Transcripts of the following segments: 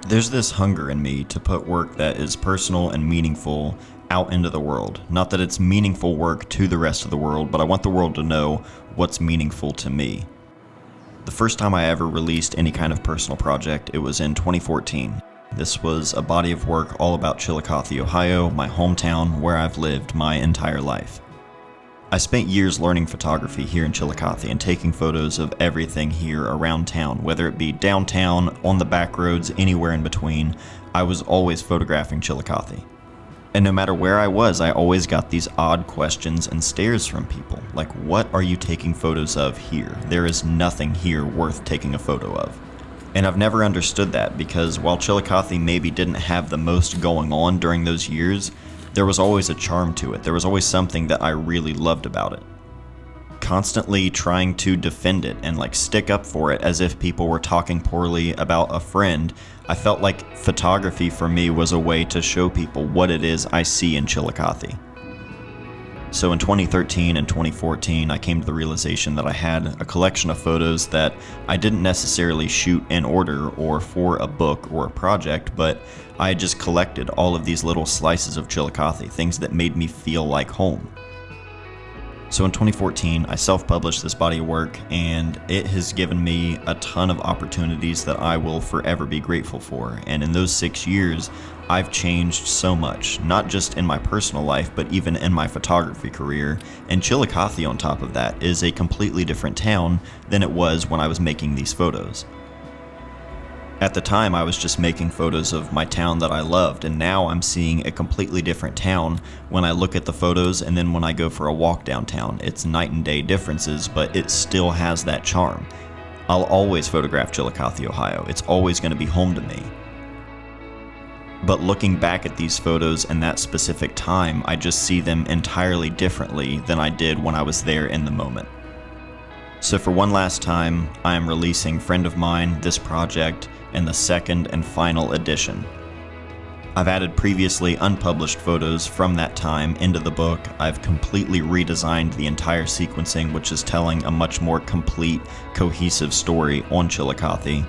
There's this hunger in me to put work that is personal and meaningful out into the world. Not that it's meaningful work to the rest of the world, but I want the world to know what's meaningful to me. The first time I ever released any kind of personal project, it was in 2014. This was a body of work all about Chillicothe, Ohio, my hometown where I've lived my entire life. I spent years learning photography here in Chillicothe and taking photos of everything here around town, whether it be downtown, on the back roads, anywhere in between. I was always photographing Chillicothe. And no matter where I was, I always got these odd questions and stares from people, like, what are you taking photos of here? There is nothing here worth taking a photo of. And I've never understood that, because while Chillicothe maybe didn't have the most going on during those years, there was always a charm to it. There was always something that I really loved about it. Constantly trying to defend it and stick up for it as if people were talking poorly about a friend, I felt like photography for me was a way to show people what it is I see in Chillicothe. So in 2013 and 2014, I came to the realization that I had a collection of photos that I didn't necessarily shoot in order or for a book or a project, but I had just collected all of these little slices of Chillicothe, things that made me feel like home. So in 2014, I self-published this body of work, and it has given me a ton of opportunities that I will forever be grateful for. And in those 6 years, I've changed so much, not just in my personal life, but even in my photography career. And Chillicothe, on top of that, is a completely different town than it was when I was making these photos. At the time, I was just making photos of my town that I loved, and now I'm seeing a completely different town when I look at the photos, and then when I go for a walk downtown. It's night and day differences, but it still has that charm. I'll always photograph Chillicothe, Ohio. It's always going to be home to me. But looking back at these photos and that specific time, I just see them entirely differently than I did when I was there in the moment. So for one last time, I am releasing Friend of Mine, this project, in the second and final edition. I've added previously unpublished photos from that time into the book. I've completely redesigned the entire sequencing, which is telling a much more complete, cohesive story on Chillicothe.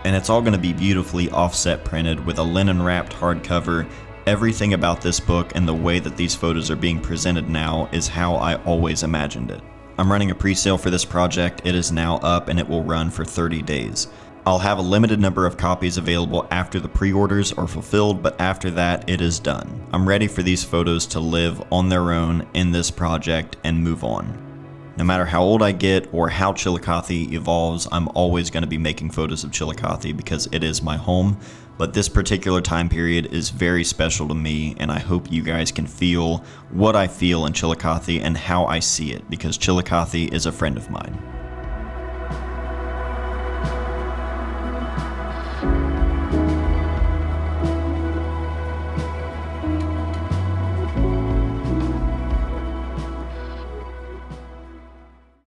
And it's all going to be beautifully offset printed with a linen wrapped hardcover. Everything about this book and the way that these photos are being presented now is how I always imagined it. I'm running a pre-sale for this project. It is now up and it will run for 30 days. I'll have a limited number of copies available after the pre-orders are fulfilled, but after that, it is done. I'm ready for these photos to live on their own in this project and move on. No matter how old I get or how Chillicothe evolves, I'm always going to be making photos of Chillicothe because it is my home. But this particular time period is very special to me, and I hope you guys can feel what I feel in Chillicothe and how I see it, because Chillicothe is a friend of mine.